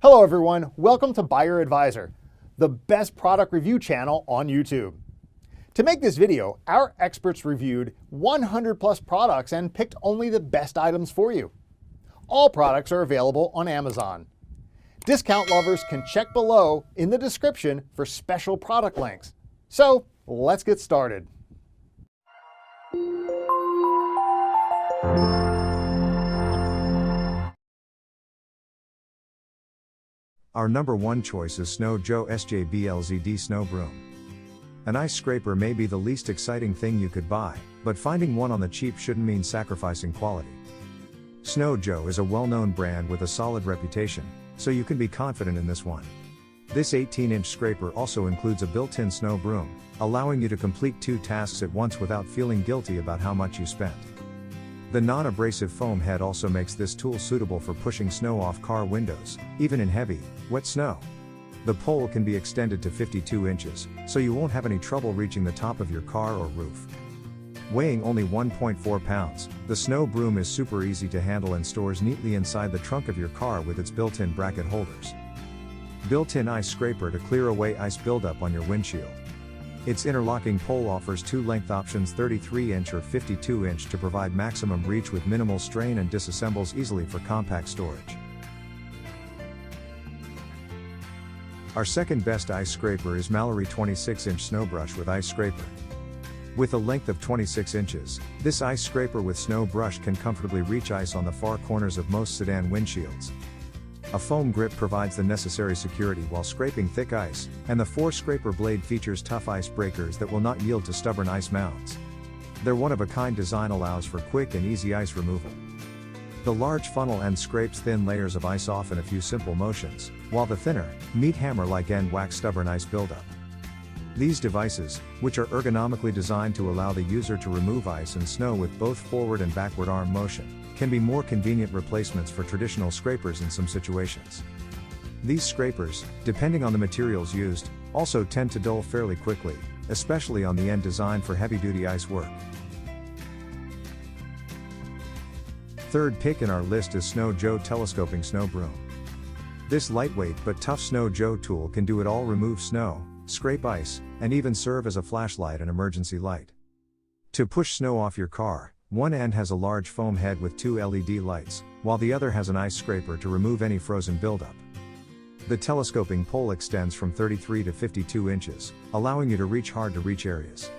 Hello everyone, welcome to Buyer Advisor, the best product review channel on YouTube. To make this video, our experts reviewed 100 plus products and picked only the best items for you. All products are available on Amazon. Discount lovers can check below in the description for special product links. So let's get started. Our number one choice is SNOW SBLD Snow Broom. An ice scraper may be the least exciting thing you could buy, but finding one on the cheap shouldn't mean sacrificing quality. SNOW is a well-known brand with a solid reputation, so you can be confident in this one. This 18-inch scraper also includes a built-in snow broom, allowing you to complete 2 tasks at once without feeling guilty about how much you spent. The non-abrasive foam head also makes this tool suitable for pushing snow off car windows, even in heavy, wet snow. The pole can be extended to 52 inches, so you won't have any trouble reaching the top of your car or roof. Weighing only 1.4 pounds, the snow broom is super easy to handle and stores neatly inside the trunk of your car with its built-in bracket holders. Built-in ice scraper to clear away ice buildup on your windshield. Its interlocking pole offers 2 length options, 33-inch or 52-inch, to provide maximum reach with minimal strain and disassembles easily for compact storage. Our second best ice scraper is Miele 26-inch snow brush with ice scraper. With a length of 26 inches, this ice scraper with snow brush can comfortably reach ice on the far corners of most sedan windshields. A foam grip provides the necessary security while scraping thick ice, and the 4-scraper blade features tough ice breakers that will not yield to stubborn ice mounds. Their one-of-a-kind design allows for quick and easy ice removal. The large funnel end scrapes thin layers of ice off in a few simple motions, while the thinner, meat hammer-like end whacks stubborn ice buildup. These devices, which are ergonomically designed to allow the user to remove ice and snow with both forward and backward arm motion, can be more convenient replacements for traditional scrapers in some situations. These scrapers, depending on the materials used, also tend to dull fairly quickly, especially on the end designed for heavy-duty ice work. Third pick in our list is SNOW Telescoping Snow Broom. This lightweight but tough SNOW tool can do it all: remove snow, scrape ice, and even serve as a flashlight and emergency light. To push snow off your car, one end has a large foam head with 2 LED lights, while the other has an ice scraper to remove any frozen buildup. The telescoping pole extends from 33 to 52 inches, allowing you to reach hard-to-reach areas.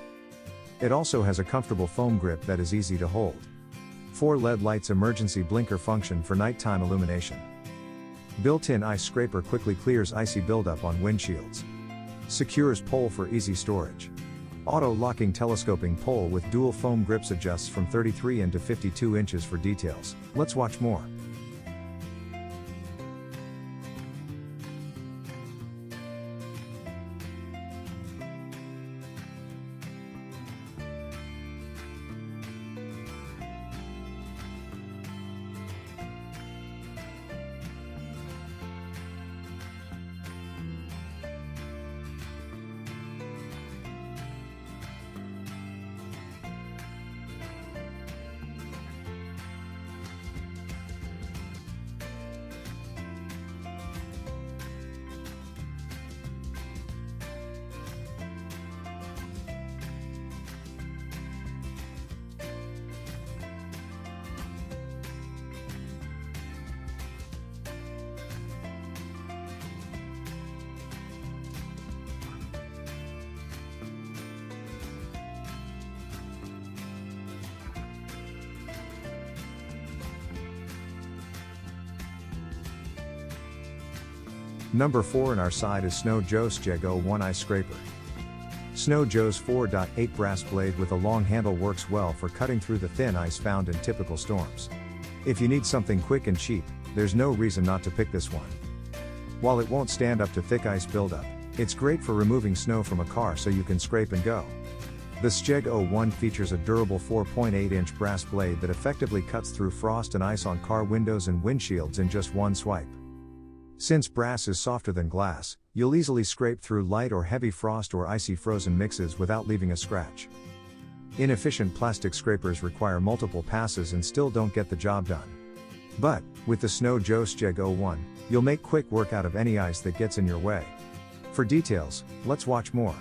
It also has a comfortable foam grip that is easy to hold. 4 LED lights emergency blinker function for nighttime illumination. Built-in ice scraper quickly clears icy buildup on windshields. Secures pole for easy storage. Auto-locking telescoping pole with dual foam grips adjusts from 33 into 52 inches for details. Let's watch more. Number 4 in our side is SNOW SBLD Ice Scraper. SNOW's 4.8 brass blade with a long handle works well for cutting through the thin ice found in typical storms. If you need something quick and cheap, there's no reason not to pick this one. While it won't stand up to thick ice buildup, it's great for removing snow from a car so you can scrape and go. The SBLD features a durable 4.8-inch brass blade that effectively cuts through frost and ice on car windows and windshields in just one swipe. Since brass is softer than glass, you'll easily scrape through light or heavy frost or icy frozen mixes without leaving a scratch. Inefficient plastic scrapers require multiple passes and still don't get the job done. But, with the SNOW SBLD, You'll make quick work out of any ice that gets in your way. For details, let's watch more.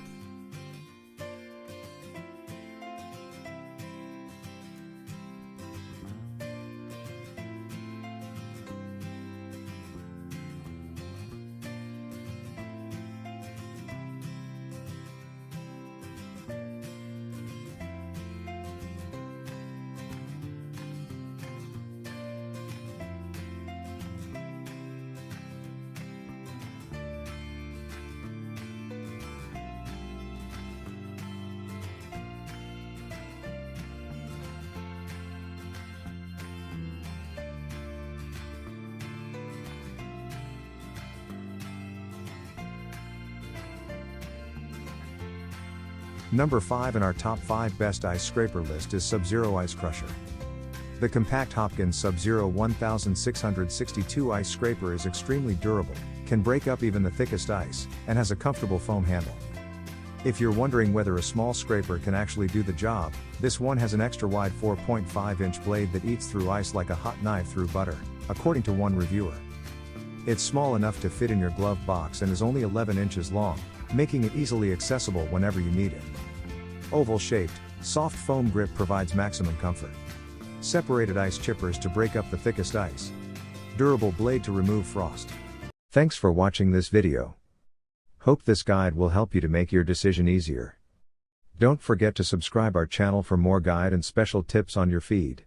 Number 5 in our top 5 best ice scraper list is SubZero Ice Crusher. The compact Hopkins SubZero 1662 ice scraper is extremely durable, can break up even the thickest ice, and has a comfortable foam handle. If you're wondering whether a small scraper can actually do the job, this one has an extra wide 4.5-inch blade that eats through ice like a hot knife through butter, according to one reviewer. It's small enough to fit in your glove box and is only 11 inches long, making it easily accessible whenever you need it. Oval-shaped, soft foam grip provides maximum comfort. Separated ice chippers to break up the thickest ice. Durable blade to remove frost. Thanks for watching this video. Hope this guide will help you to make your decision easier. Don't forget to subscribe our channel for more guide and special tips on your feed.